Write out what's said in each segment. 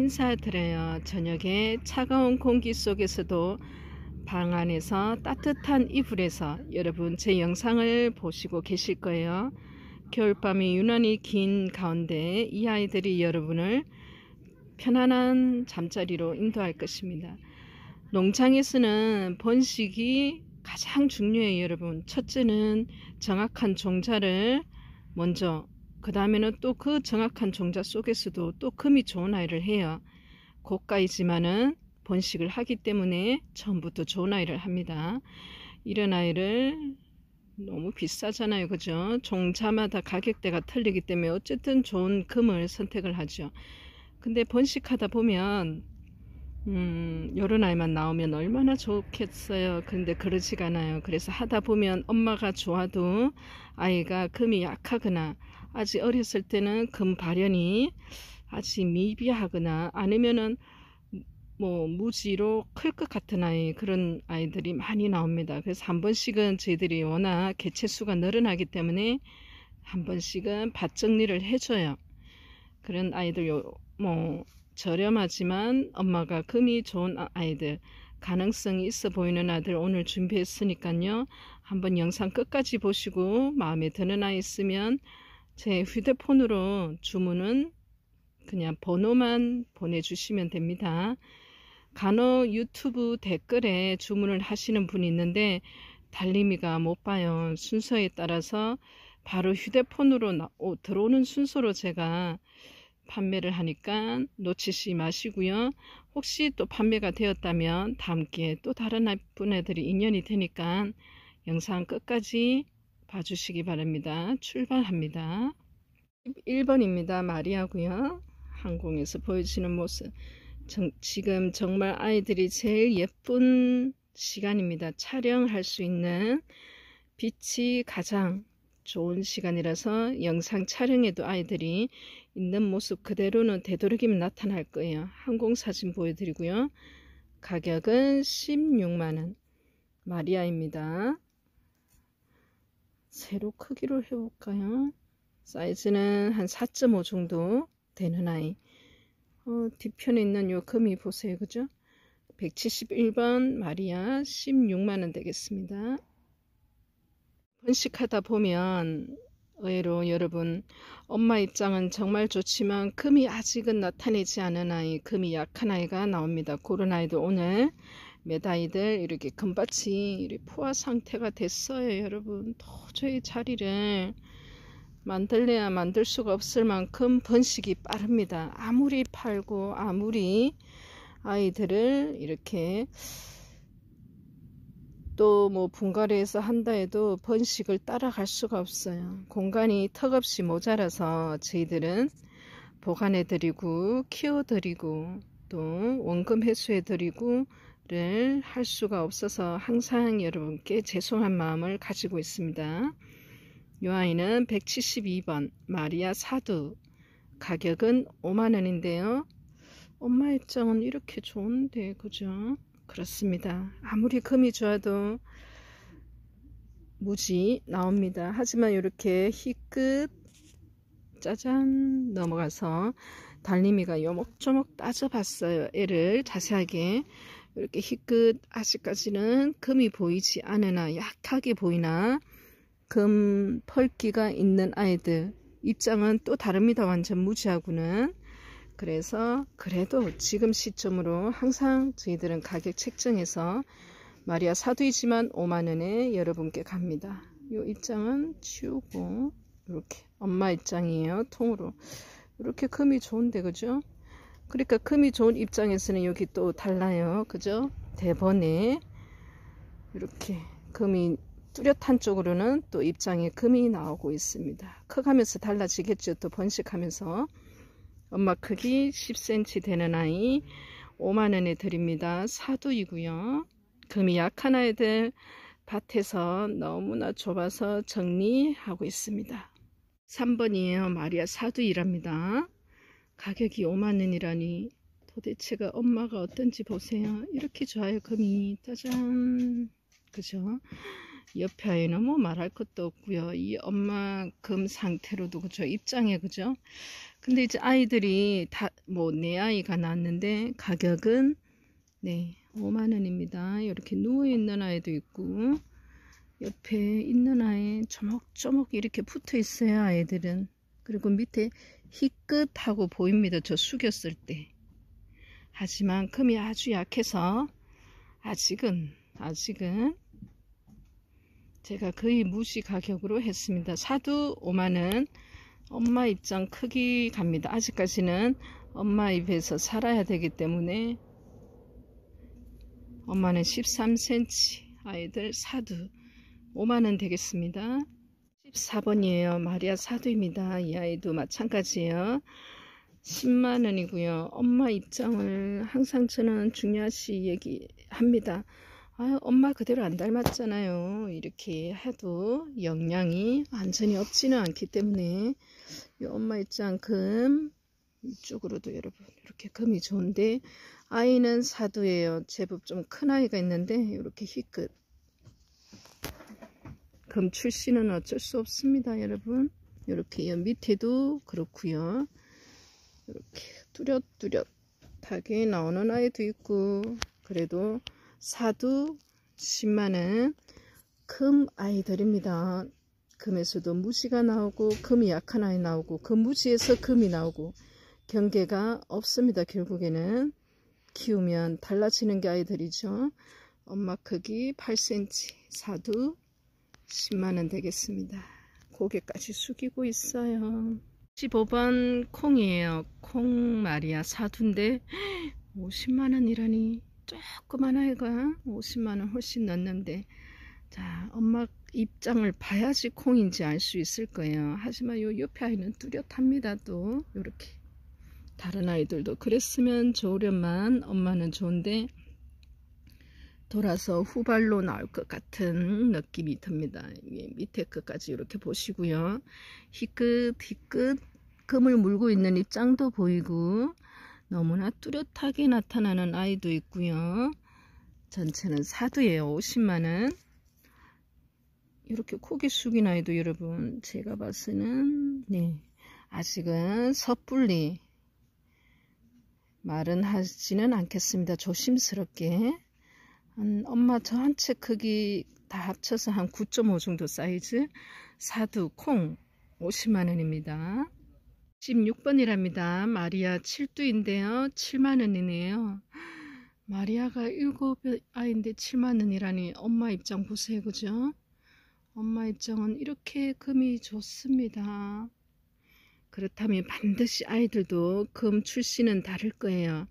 인사드려요. 저녁에 차가운 공기 속에서도 방 안에서 따뜻한 이불에서 여러분 제 영상을 보시고 계실 거예요. 겨울밤이 유난히 긴 가운데 이 아이들이 여러분을 편안한 잠자리로 인도할 것입니다. 농장에서는 번식이 가장 중요해요. 여러분, 첫째는 정확한 종자를 먼저, 그 다음에는 또 그 정확한 종자 속에서도 또 금이 좋은 아이를 해요. 고가이지만은 번식을 하기 때문에 처음부터 좋은 아이를 합니다. 이런 아이를 너무 비싸잖아요. 그죠? 종자마다 가격대가 틀리기 때문에 어쨌든 좋은 금을 선택을 하죠. 근데 번식하다 보면 요런 아이만 나오면 얼마나 좋겠어요. 근데 그러지가 않아요. 그래서 하다 보면 엄마가 좋아도 아이가 금이 약하거나 아직 어렸을 때는 금 발현이 아직 미비하거나 아니면은 뭐 무지로 클 것 같은 아이, 그런 아이들이 많이 나옵니다. 그래서 한 번씩은 저희들이 워낙 개체수가 늘어나기 때문에 한 번씩은 밭 정리를 해줘요. 그런 아이들 뭐 저렴하지만 엄마가 금이 좋은 아이들, 가능성이 있어 보이는 아이들 오늘 준비했으니까요. 한번 영상 끝까지 보시고 마음에 드는 아이 있으면 제 휴대폰으로 주문은 그냥 번호만 보내주시면 됩니다. 간혹 유튜브 댓글에 주문을 하시는 분이 있는데 달림이가 못 봐요. 순서에 따라서 바로 휴대폰으로 들어오는 순서로 제가 판매를 하니까 놓치지 마시고요. 혹시 또 판매가 되었다면 다음 기회에 또 다른 분들이 인연이 되니까 영상 끝까지 봐주시기 바랍니다. 출발합니다. 1번입니다. 마리아고요. 항공에서 보여지는 모습. 지금 정말 아이들이 제일 예쁜 시간입니다. 촬영할 수 있는 빛이 가장 좋은 시간이라서 영상 촬영에도 아이들이 있는 모습 그대로는 되도록이면 나타날 거예요. 항공사진 보여드리고요. 가격은 16만원. 마리아입니다. 세로 크기로 해볼까요? 사이즈는 한 4.5 정도 되는 아이. 뒤편에 있는 요 금이 보세요. 그죠? 171번 마리아 16만원 되겠습니다. 번식하다 보면 의외로 여러분 엄마 입장은 정말 좋지만 금이 아직은 나타내지 않은 아이, 금이 약한 아이가 나옵니다. 그런 아이들 오늘 몇 아이들 이렇게 금밭이 이렇게 포화 상태가 됐어요. 여러분 도저히 자리를 만들래야 만들 수가 없을 만큼 번식이 빠릅니다. 아무리 팔고 아무리 아이들을 이렇게 또 뭐 분갈이해서 한다 해도 번식을 따라갈 수가 없어요. 공간이 턱없이 모자라서 저희들은 보관해 드리고 키워 드리고 또 원금 회수해 드리고를 할 수가 없어서 항상 여러분께 죄송한 마음을 가지고 있습니다. 이 아이는 172번 마리아 사두. 가격은 5만원인데요. 엄마 입장은 이렇게 좋은데 그죠? 그렇습니다. 아무리 금이 좋아도 무지 나옵니다. 하지만 이렇게 희끗 짜잔 넘어가서 달림이가 요목조목 따져봤어요. 애를 자세하게. 이렇게 희끗 아직까지는 금이 보이지 않으나 약하게 보이나 금 펄기가 있는 아이들 입장은 또 다릅니다. 완전 무지하고는. 그래서 그래도 지금 시점으로 항상 저희들은 가격 책정해서 마리아 사두이지만 5만원에 여러분께 갑니다. 이 입장은 치우고 이렇게 엄마 입장이에요. 통으로 이렇게 금이 좋은데 그죠? 그러니까 금이 좋은 입장에서는 여기 또 달라요. 그죠? 대번에 이렇게 금이 뚜렷한 쪽으로는 또 입장에 금이 나오고 있습니다. 커가면서 달라지겠죠. 또 번식하면서. 엄마 크기 10cm 되는 아이 5만원에 드립니다. 사두이고요. 금이 약한 아이들 밭에서 너무나 좁아서 정리하고 있습니다. 3번이에요. 마리아 사두이랍니다. 가격이 5만원이라니 도대체가 엄마가 어떤지 보세요. 이렇게 좋아요. 금이 짜잔. 그죠? 옆에 아이는 뭐 말할 것도 없고요. 이 엄마 금 상태로도 그죠, 입장에 그죠. 근데 이제 아이들이 다 뭐 네 아이가 낳았는데 가격은 네 5만원입니다. 이렇게 누워있는 아이도 있고 옆에 있는 아이 조목조목 이렇게 붙어 있어요. 아이들은. 그리고 밑에 희끗하고 보입니다. 저 숙였을 때. 하지만 금이 아주 약해서 아직은 제가 거의 무시 가격으로 했습니다. 사두 5만원. 엄마 입장 크기 갑니다. 아직까지는 엄마 입에서 살아야 되기 때문에 엄마는 13cm 아이들 사두 5만원 되겠습니다. 14번이에요. 마리아 사두입니다. 이 아이도 마찬가지예요. 10만원이고요. 엄마 입장을 항상 저는 중요시 얘기합니다. 엄마 그대로 안 닮았잖아요. 이렇게 해도 영향이 완전히 없지는 않기 때문에 이 엄마 입장 금 이쪽으로도 여러분 이렇게 금이 좋은데 아이는 사두예요. 제법 좀 큰 아이가 있는데 이렇게 희끗 금 출시는 어쩔 수 없습니다. 여러분 이렇게 밑에도 그렇고요. 이렇게 뚜렷뚜렷하게 나오는 아이도 있고 그래도 사두 10만원 금 아이들입니다. 금에서도 무시가 나오고 금이 약한 아이 나오고 금 무시에서 금이 나오고 경계가 없습니다. 결국에는 키우면 달라지는 게 아이들이죠. 엄마 크기 8cm 사두 10만원 되겠습니다. 고개까지 숙이고 있어요. 15번 콩이에요. 콩 마리아 사두인데 50만원이라니 조그만 아이가 50만원 훨씬 넘는데 자 엄마 입장을 봐야지 콩인지 알 수 있을 거예요. 하지만 요 옆에 아이는 뚜렷합니다. 또 요렇게 다른 아이들도 그랬으면 좋으련만 엄마는 좋은데 돌아서 후발로 나올 것 같은 느낌이 듭니다. 밑에 끝까지 이렇게 보시고요. 희끗 금을 물고 있는 입장도 보이고 너무나 뚜렷하게 나타나는 아이도 있고요. 전체는 사두예요. 50만원. 이렇게 고개 숙인 아이도 여러분 제가 봐서는 네 아직은 섣불리 말은 하지는 않겠습니다. 조심스럽게 엄마 전체 크기 다 합쳐서 한 9.5 정도 사이즈 사두 콩 50만원입니다. 16번이랍니다. 마리아 7두인데요. 7만원이네요. 마리아가 7아이인데 7만원이라니 엄마 입장 보세요. 그죠? 엄마 입장은 이렇게 금이 좋습니다. 그렇다면 반드시 아이들도 금 출시는 다를 거예요.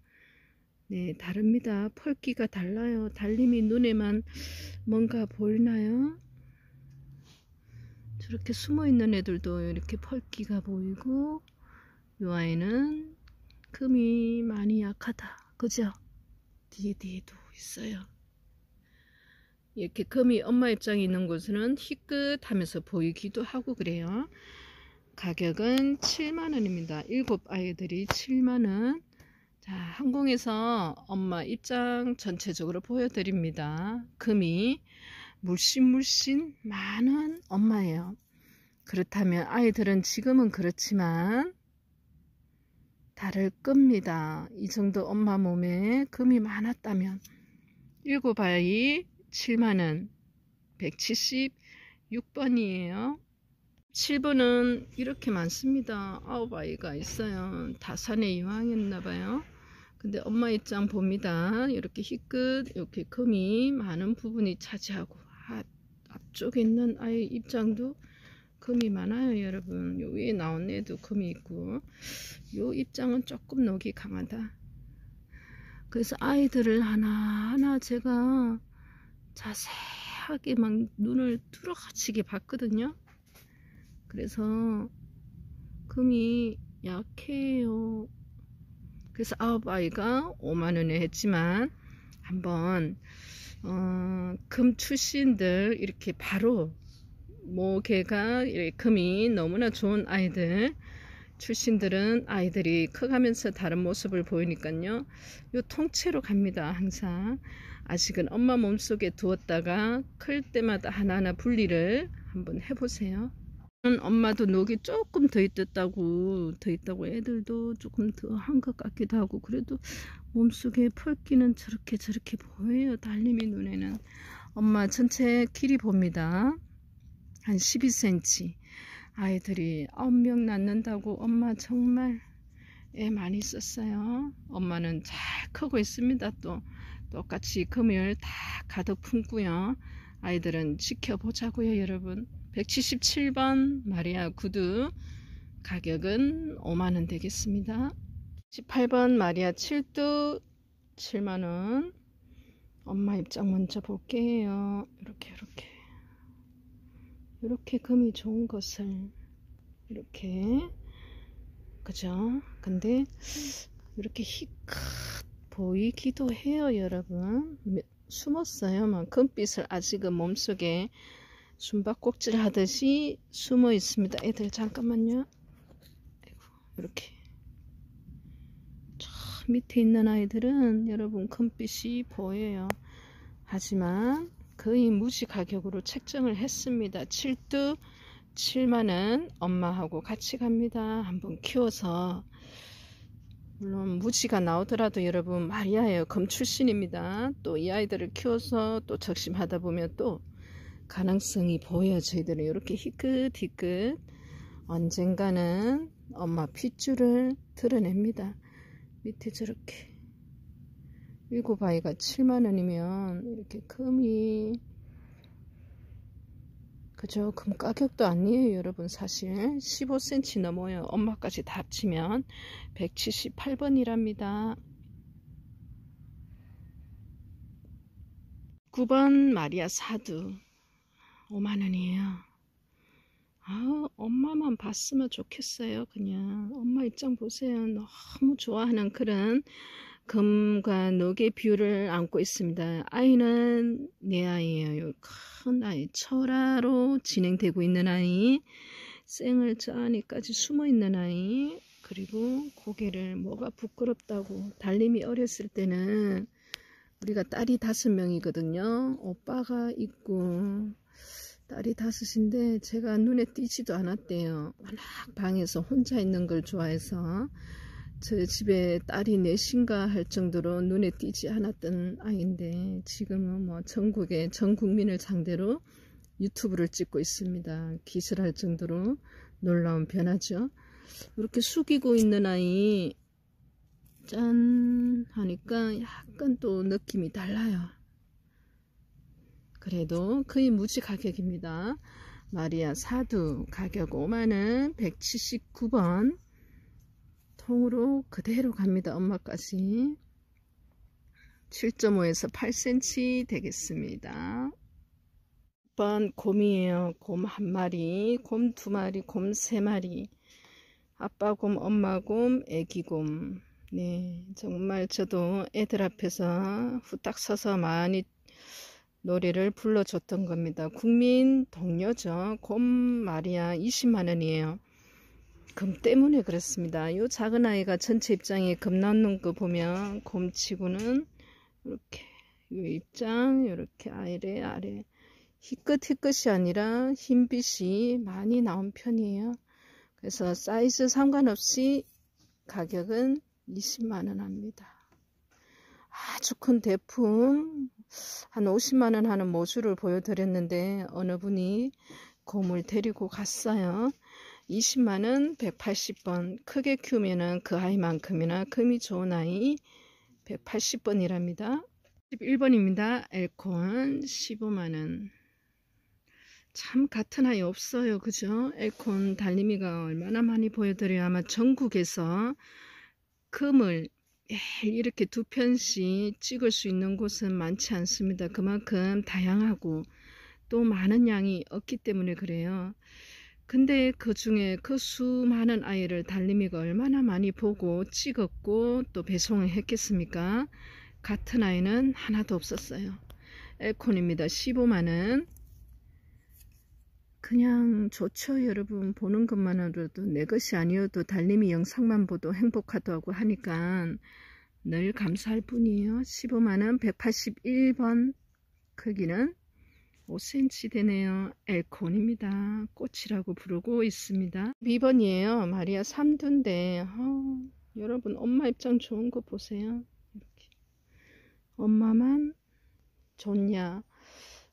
네, 다릅니다. 펄기가 달라요. 달림이 눈에만 뭔가 보이나요? 저렇게 숨어있는 애들도 이렇게 펄기가 보이고 이 아이는 금이 많이 약하다. 그죠? 뒤에도 있어요. 이렇게 금이 엄마 입장에 있는 곳은 희끗하면서 보이기도 하고 그래요. 가격은 7만원입니다. 7아이들이 7만원. 자, 항공에서 엄마 입장 전체적으로 보여드립니다. 금이 물씬 많은 엄마예요. 그렇다면 아이들은 지금은 그렇지만 다를 겁니다. 이 정도 엄마 몸에 금이 많았다면 7아이 7만원 176번이에요. 7번은 이렇게 많습니다. 9아이가 있어요. 다산의 이왕이었나봐요. 근데 엄마 입장 봅니다. 이렇게 희끗 이렇게 금이 많은 부분이 차지하고 앞쪽에 있는 아이 입장도 금이 많아요. 여러분 요 위에 나온 애도 금이 있고 요 입장은 조금 녹이 강하다. 그래서 아이들을 하나하나 제가 자세하게 막 눈을 뚫어가지게 봤거든요. 그래서 금이 약해요. 그래서 9아이가 5만원에 했지만 한번 금 출신들 이렇게 바로 모개가 금이 너무나 좋은 아이들 출신들은 아이들이 커가면서 다른 모습을 보이니까요. 요 통째로 갑니다. 항상 아직은 엄마 몸속에 두었다가 클 때마다 하나하나 분리를 한번 해보세요. 엄마도 녹이 조금 더 있다고 애들도 조금 더 한 것 같기도 하고, 그래도 몸속에 펄기는 저렇게 보여요. 달림이 눈에는. 엄마 전체 길이 봅니다. 한 12cm. 아이들이 9명 낳는다고 엄마 정말 애 많이 썼어요. 엄마는 잘 크고 있습니다. 또 똑같이 금을 다 가득 품고요. 아이들은 지켜보자고요, 여러분. 177번 마리아 구두 가격은 5만원 되겠습니다. 18번 마리아 칠두 7만원. 엄마 입장 먼저 볼게요. 이렇게 금이 좋은 것을 이렇게, 그죠? 근데 이렇게 희끗 보이기도 해요, 여러분. 숨었어요. 금빛을 아직은 몸속에 숨바꼭질 하듯이 숨어 있습니다. 애들 잠깐만요. 이렇게 저 밑에 있는 아이들은 여러분 금빛이 보여요. 하지만 거의 무지 가격으로 책정을 했습니다. 7두 7만원. 엄마하고 같이 갑니다. 한번 키워서, 물론 무지가 나오더라도 여러분 마리아예요. 금 출신입니다. 또 이 아이들을 키워서 또 적심하다 보면 또 가능성이 보여. 저희들은 이렇게 희끗희끗 언젠가는 엄마 핏줄을 드러냅니다. 밑에 저렇게 7아이가 7만원이면 이렇게 금이, 그죠? 금 가격도 아니에요, 여러분. 사실 15cm 넘어요. 엄마까지 다 합치면 178번이랍니다. 9번 마리아 사두 5만원이에요. 엄마만 봤으면 좋겠어요. 그냥 엄마 입장 보세요. 너무 좋아하는 그런 금과 녹의 뷰를 안고 있습니다. 아이는 내 아이예요. 큰 아이, 철화로 진행되고 있는 아이, 쌩을 저 안에까지 숨어 있는 아이, 그리고 고개를 뭐가 부끄럽다고. 달림이 어렸을 때는 우리가 딸이 5명이거든요. 오빠가 있고 딸이 5인데 제가 눈에 띄지도 않았대요. 워낙 방에서 혼자 있는 걸 좋아해서. 저 집에 딸이 4인가 할 정도로 눈에 띄지 않았던 아이인데, 지금은 뭐 전국의 전 국민을 상대로 유튜브를 찍고 있습니다. 기절할 정도로 놀라운 변화죠. 이렇게 숙이고 있는 아이 짠 하니까 약간 또 느낌이 달라요. 그래도 거의 무지 가격입니다. 마리아 사두 가격 5만원. 179번 통으로 그대로 갑니다. 엄마까지 7.5에서 8cm 되겠습니다. 6번 곰이에요. 곰 1마리, 곰 2마리, 곰 3마리. 아빠 곰, 엄마 곰, 애기 곰. 네, 정말 저도 애들 앞에서 후딱 서서 많이 노래를 불러줬던 겁니다. 국민 동료죠. 곰 마리아 20만원이에요. 금 때문에 그렇습니다. 요 작은 아이가 전체 입장에 금 넣는 거 보면 곰치고는 이렇게 요 입장 이렇게 아래 희끗이 아니라 흰빛이 많이 나온 편이에요. 그래서 사이즈 상관없이 가격은 20만원 합니다. 아주 큰 대품 한 50만원 하는 모주를 보여드렸는데 어느 분이 곰을 데리고 갔어요. 20만원 180번. 크게 키우면은 그 아이만큼이나 금이 좋은 아이 180번이랍니다. 11번입니다. 엘콘 15만원. 참 같은 아이 없어요. 그죠? 엘콘 달림이가 얼마나 많이 보여드려요. 아마 전국에서 금을 이렇게 2편씩 찍을 수 있는 곳은 많지 않습니다. 그만큼 다양하고 또 많은 양이 없기 때문에 그래요. 근데 그 중에 그 수많은 아이를 달림이가 얼마나 많이 보고 찍었고 또 배송을 했겠습니까? 같은 아이는 하나도 없었어요. 엘콘입니다. 15만원. 그냥 좋죠. 여러분 보는 것만으로도 내 것이 아니어도 달림이 영상만 보도 행복하다고 하니까 늘 감사할 뿐이에요. 15만원 181번 크기는 5cm 되네요. 엘콘입니다. 꽃이라고 부르고 있습니다. 2번이에요. 마리아 삼두인데 여러분 엄마 입장 좋은 거 보세요. 이렇게 엄마만 좋냐,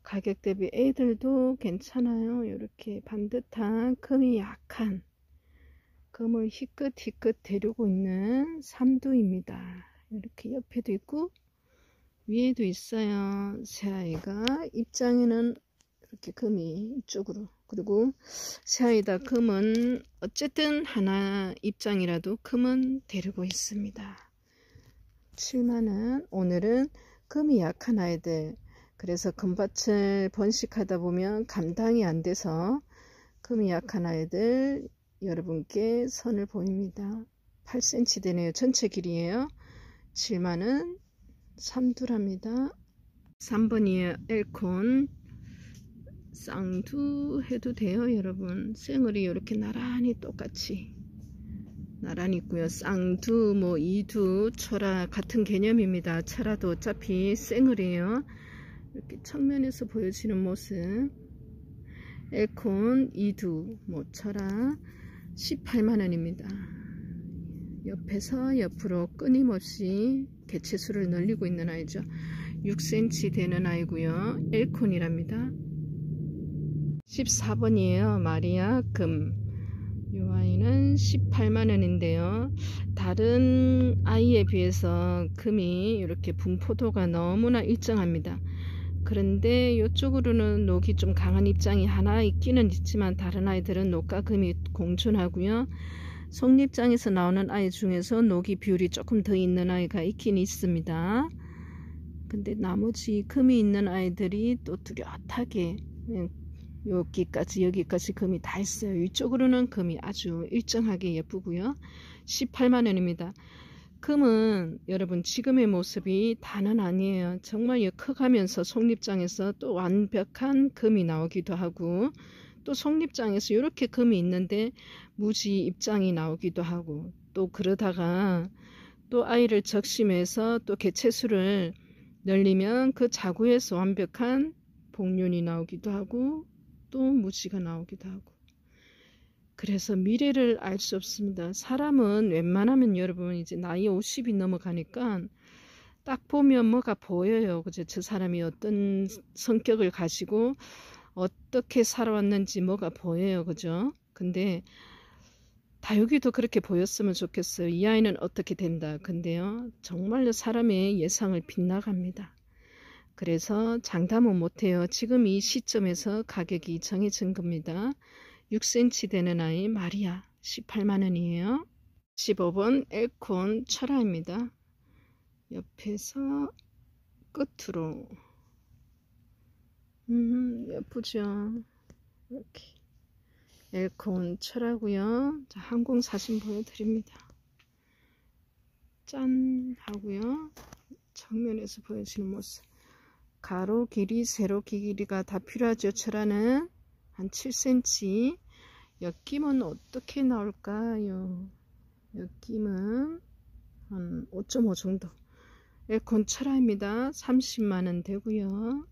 가격 대비 애들도 괜찮아요. 이렇게 반듯한 금이 약한 금을 희끗희끗 데리고 있는 삼두입니다. 이렇게 옆에도 있고 위에도 있어요. 새아이가 입장에는 이렇게 금이 이쪽으로, 그리고 새아이다 금은 어쨌든 하나 입장이라도 금은 데리고 있습니다. 7만원. 오늘은 금이 약한 아이들, 그래서 금밭을 번식하다 보면 감당이 안 돼서 금이 약한 아이들 여러분께 선을 보입니다. 8cm 되네요. 전체 길이에요. 7만원 삼두랍니다. 3번이에요. 엘콘 쌍두 해도 돼요. 여러분 생얼이 이렇게 나란히 똑같이 나란히 있고요. 쌍두 뭐 이두 철아 같은 개념입니다. 철아도 어차피 생얼이에요. 이렇게 측면에서 보여지는 모습. 엘콘 이두 뭐 철아 18만원입니다. 옆에서 옆으로 끊임없이 개체수를 늘리고 있는 아이죠. 6cm 되는 아이고요. 엘콘이랍니다. 14번이에요. 마리아 금. 이 아이는 18만원인데요. 다른 아이에 비해서 금이 이렇게 분포도가 너무나 일정합니다. 그런데 이쪽으로는 녹이 좀 강한 입장이 하나 있기는 있지만 다른 아이들은 녹과 금이 공존하고요. 속립장에서 나오는 아이 중에서 녹이 비율이 조금 더 있는 아이가 있긴 있습니다. 근데 나머지 금이 있는 아이들이 또 뚜렷하게 여기까지 금이 다 있어요. 이쪽으로는 금이 아주 일정하게 예쁘고요. 18만원입니다. 금은 여러분 지금의 모습이 다는 아니에요. 정말 커가면서 속립장에서 또 완벽한 금이 나오기도 하고, 또 속립장에서 이렇게 금이 있는데 무지 입장이 나오기도 하고, 또 그러다가 또 아이를 적심해서 또 개체수를 늘리면 그 자구에서 완벽한 복륜이 나오기도 하고 또 무지가 나오기도 하고, 그래서 미래를 알 수 없습니다. 사람은 웬만하면 여러분 이제 나이 50이 넘어가니까 딱 보면 뭐가 보여요. 그죠? 저 사람이 어떤 성격을 가지고 어떻게 살아왔는지 뭐가 보여요. 그죠? 근데 다육이도 그렇게 보였으면 좋겠어요. 이 아이는 어떻게 된다. 근데요, 정말로 사람의 예상을 빗나갑니다. 그래서 장담은 못해요. 지금 이 시점에서 가격이 정해진 겁니다. 6cm 되는 아이 마리아 18만원이에요. 15번 엘콘 철아입니다. 옆에서 끝으로 예쁘죠. 이렇게 엘콘 철하고요. 자, 항공 사진 보여드립니다. 짠 하고요. 정면에서 보여지는 모습. 가로 길이, 세로 길이가 다 필요하죠. 철하는 한 7cm. 엮임은 어떻게 나올까요? 엮임은 한 5.5 정도. 엘콘 철화입니다. 30만원 되고요.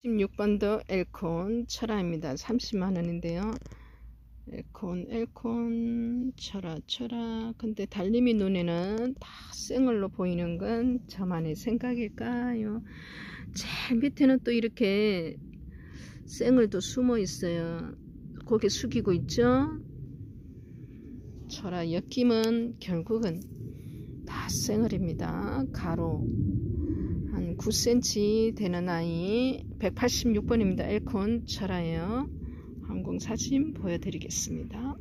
16번도 엘콘 철화입니다. 30만원인데요. 엘콘 철화. 근데 달님이 눈에는 다 생얼로 보이는 건 저만의 생각일까요? 제일 밑에는 또 이렇게 생얼도 숨어 있어요. 고개 숙이고 있죠. 철화 엮임은 결국은 다 생얼입니다. 가로 한 9cm 되는 아이 186번입니다. 엘콘 철화예요. 항공 사진 보여드리겠습니다.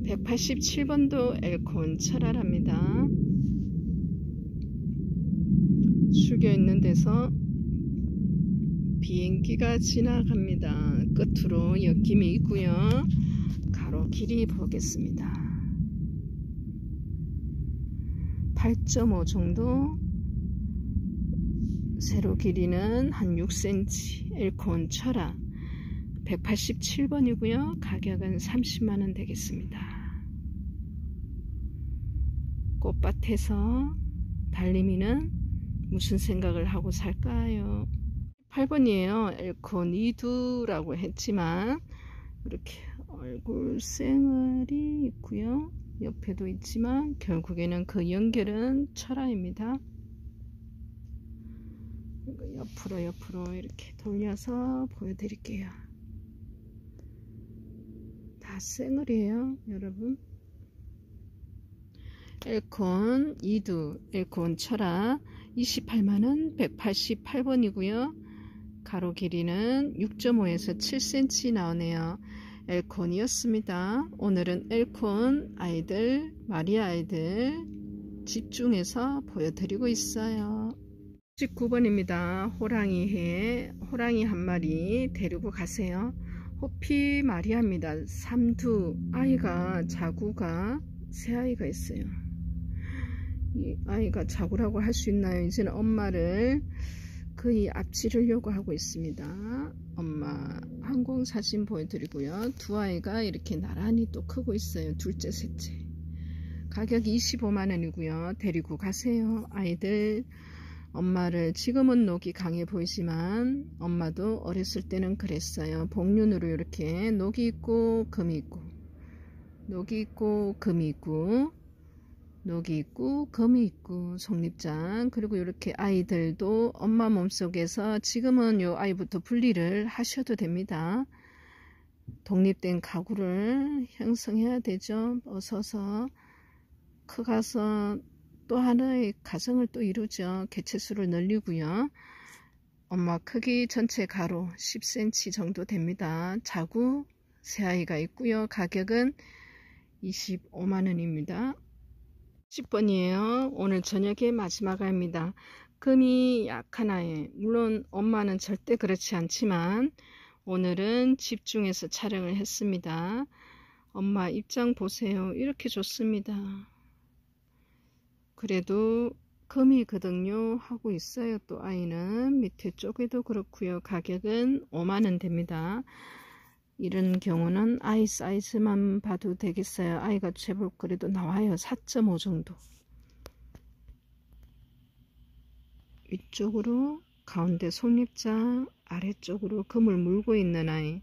187번도 엘콘 철화랍니다. 숙여 있는 데서 비행기가 지나갑니다. 끝으로 엮임이 있고요. 가로 길이 보겠습니다. 8.5 정도. 세로 길이는 한 6cm. 엘콘 철화 187번이고요. 가격은 30만원 되겠습니다. 꽃밭에서 달림이는 무슨 생각을 하고 살까요? 8번이에요. 엘콘 이두라고 했지만 이렇게 얼굴 쌩얼이 있고요. 옆에도 있지만 결국에는 그 연결은 철화입니다. 옆으로 이렇게 돌려서 보여드릴게요. 다 쌩얼이에요, 여러분. 엘콘 이두, 엘콘 철화 28만원 188번이고요. 가로 길이는 6.5에서 7cm 나오네요. 엘콘이었습니다. 오늘은 엘콘 아이들, 마리아 아이들 집중해서 보여드리고 있어요. 19번입니다. 호랑이해, 호랑이 한 마리 데리고 가세요. 호피 마리아입니다. 삼두 아이가, 자구가 세 아이가 있어요. 이 아이가 자구라고 할 수 있나요? 이제는 엄마를 거의 앞지르려고 하고 있습니다. 엄마 항공사진 보여드리고요. 두 아이가 이렇게 나란히 또 크고 있어요. 둘째, 셋째. 가격 25만원이고요. 데리고 가세요. 아이들 엄마를, 지금은 녹이 강해 보이지만 엄마도 어렸을 때는 그랬어요. 복륜으로 이렇게 녹이 있고 금이 있고, 녹이 있고 금이 있고, 녹이 있고 금이 있고, 속립장. 그리고 이렇게 아이들도 엄마 몸속에서 지금은 요 아이부터 분리를 하셔도 됩니다. 독립된 가구를 형성해야 되죠. 벗어서 커가서 또 하나의 가정을 또 이루죠. 개체수를 늘리고요. 엄마 크기 전체 가로 10cm 정도 됩니다. 자구 세 아이가 있고요. 가격은 25만원입니다. 10번이에요. 오늘 저녁에 마지막 아이입니다. 금이 약한 아이. 물론 엄마는 절대 그렇지 않지만 오늘은 집중해서 촬영을 했습니다. 엄마 입장 보세요. 이렇게 좋습니다. 그래도 금이거든요 하고 있어요. 또 아이는 밑에 쪽에도 그렇고요. 가격은 5만원 됩니다. 이런 경우는 아이 사이즈만 봐도 되겠어요. 아이가 제법 그래도 나와요. 4.5 정도. 위쪽으로 가운데 속립장, 아래쪽으로 금을 물고 있는 아이.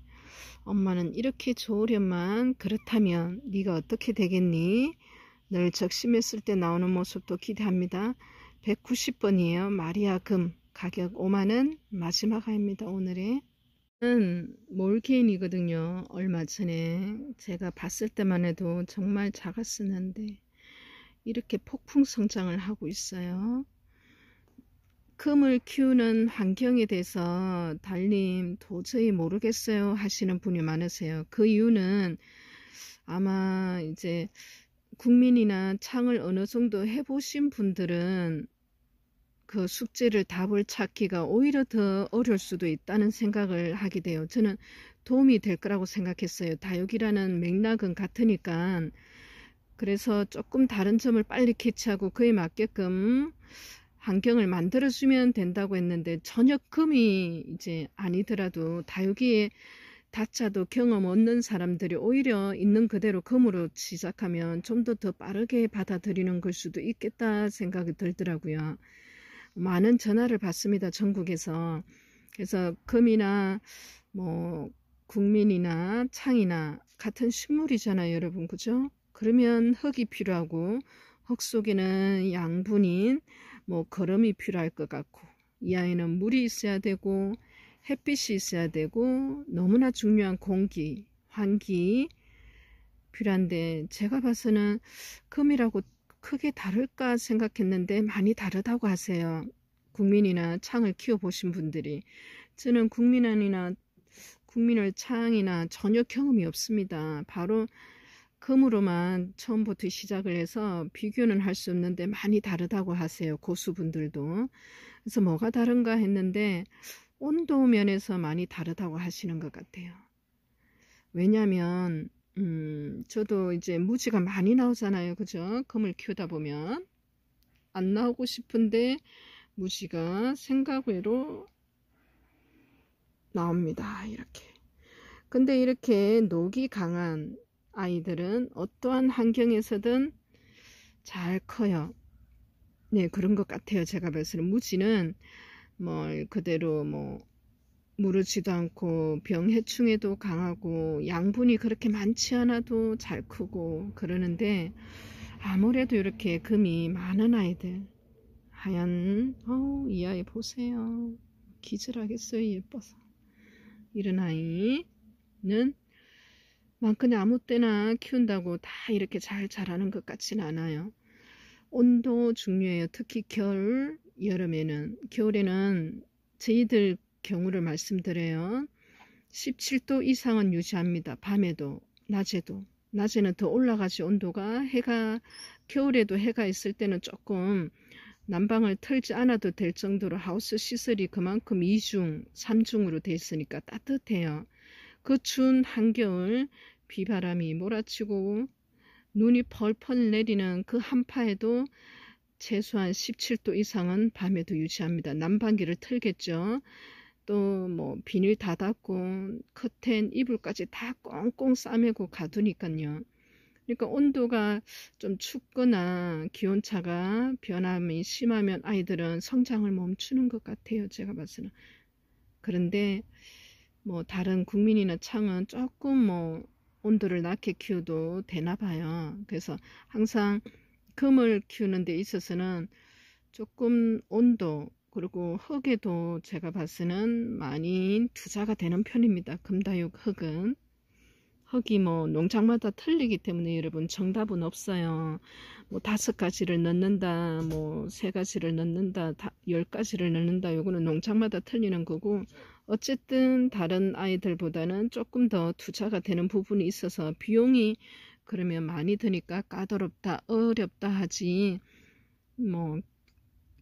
엄마는 이렇게 좋으련만 그렇다면 네가 어떻게 되겠니? 늘 적심했을 때 나오는 모습도 기대합니다. 190번이에요. 마리아 금. 가격 5만원. 마지막 아이입니다. 오늘의 몰개인이거든요. 얼마 전에 제가 봤을 때만 해도 정말 작았었는데 이렇게 폭풍 성장을 하고 있어요. 금을 키우는 환경에 대해서 달님 도저히 모르겠어요 하시는 분이 많으세요. 그 이유는 아마 이제 국민이나 창을 어느 정도 해보신 분들은 그 숙제를 답을 찾기가 오히려 더 어려울 수도 있다는 생각을 하게 돼요. 저는 도움이 될 거라고 생각했어요. 다육이라는 맥락은 같으니까. 그래서 조금 다른 점을 빨리 캐치하고 그에 맞게끔 환경을 만들어주면 된다고 했는데 전혀 금이 이제 아니더라도 다육이에 다짜도 경험 없는 사람들이 오히려 있는 그대로 금으로 시작하면 좀 더 빠르게 받아들이는 걸 수도 있겠다 생각이 들더라고요. 많은 전화를 받습니다. 전국에서. 그래서 금이나 뭐 국민이나 창이나 같은 식물이잖아요, 여러분. 그죠? 그러면 흙이 필요하고 흙 속에는 양분인 뭐 거름이 필요할 것 같고, 이 아이는 물이 있어야 되고 햇빛이 있어야 되고 너무나 중요한 공기, 환기 필요한데 제가 봐서는 금이라고 크게 다를까 생각했는데 많이 다르다고 하세요. 국민이나 창을 키워보신 분들이. 저는 국민을 창이나 전혀 경험이 없습니다. 바로 금으로만 처음부터 시작을 해서 비교는 할 수 없는데 많이 다르다고 하세요. 고수분들도. 그래서 뭐가 다른가 했는데 온도 면에서 많이 다르다고 하시는 것 같아요. 왜냐하면 저도 이제 무지가 많이 나오잖아요. 그죠? 금을 키우다 보면 안 나오고 싶은데 무지가 생각외로 나옵니다. 이렇게. 근데 이렇게 녹이 강한 아이들은 어떠한 환경에서든 잘 커요. 네, 그런 것 같아요. 제가 봤을 때 무지는 뭐 그대로 뭐 무르지도 않고 병해충에도 강하고 양분이 그렇게 많지 않아도 잘 크고 그러는데, 아무래도 이렇게 금이 많은 아이들, 하얀, 이 아이 보세요. 기절하겠어요. 예뻐서. 이런 아이는 막 그냥 아무 때나 키운다고 다 이렇게 잘 자라는 것 같지는 않아요. 온도 중요해요. 특히 겨울, 여름에는. 겨울에는 저희들 경우를 말씀드려요. 17도 이상은 유지합니다. 밤에도 낮에도. 낮에는 더 올라가지. 온도가 겨울에도 해가 있을 때는 조금 난방을 틀지 않아도 될 정도로 하우스 시설이 그만큼 2중, 3중으로 돼 있으니까 따뜻해요. 그 추운 한겨울 비바람이 몰아치고 눈이 펄펄 내리는 그 한파에도 최소한 17도 이상은 밤에도 유지합니다. 난방기를 틀겠죠. 또 뭐 비닐 다 닫고 커튼, 이불까지 다 꽁꽁 싸매고 가두니까요. 그러니까 온도가 좀 춥거나 기온차가 변함이 심하면 아이들은 성장을 멈추는 것 같아요. 제가 봐서는. 그런데 뭐 다른 국민이나 창은 조금 뭐 온도를 낮게 키워도 되나 봐요. 그래서 항상 금을 키우는 데 있어서는 조금 온도, 그리고 흙에도 제가 봐서는 많이 투자가 되는 편입니다. 금다육 흙은. 흙이 뭐 농장마다 틀리기 때문에 여러분 정답은 없어요. 뭐 5가지를 넣는다, 뭐 3가지를 넣는다, 10가지를 넣는다, 요거는 농장마다 틀리는 거고, 어쨌든 다른 아이들보다는 조금 더 투자가 되는 부분이 있어서 비용이 그러면 많이 드니까 까다롭다, 어렵다 하지, 뭐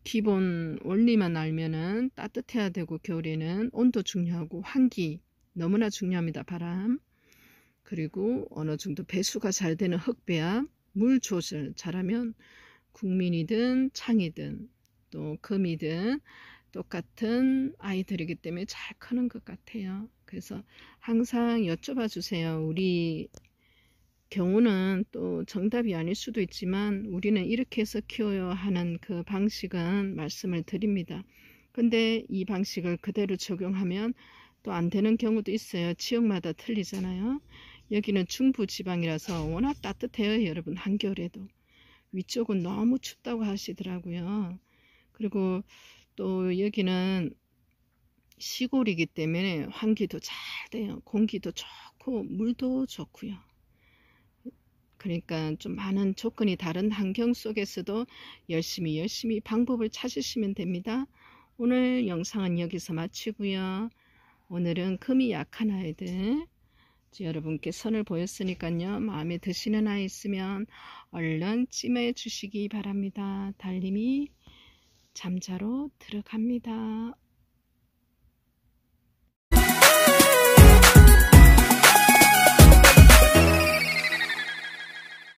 기본 원리만 알면은 따뜻해야 되고, 겨울에는 온도 중요하고 환기 너무나 중요합니다. 바람, 그리고 어느 정도 배수가 잘 되는 흙배합, 물 조절 잘하면 국민이든 창이든 또 금이든 똑같은 아이들이기 때문에 잘 크는 것 같아요. 그래서 항상 여쭤봐 주세요. 우리 경우는 또 정답이 아닐 수도 있지만 우리는 이렇게 해서 키워요 하는 그 방식은 말씀을 드립니다. 근데 이 방식을 그대로 적용하면 또 안 되는 경우도 있어요. 지역마다 틀리잖아요. 여기는 중부지방이라서 워낙 따뜻해요. 여러분 한겨울에도. 위쪽은 너무 춥다고 하시더라고요. 그리고 또 여기는 시골이기 때문에 환기도 잘 돼요. 공기도 좋고 물도 좋고요. 그러니까 좀 많은 조건이 다른 환경 속에서도 열심히 방법을 찾으시면 됩니다. 오늘 영상은 여기서 마치고요. 오늘은 금이 약한 아이들 여러분께 선을 보였으니까요. 마음에 드시는 아이 있으면 얼른 찜해 주시기 바랍니다. 달님이 잠자로 들어갑니다.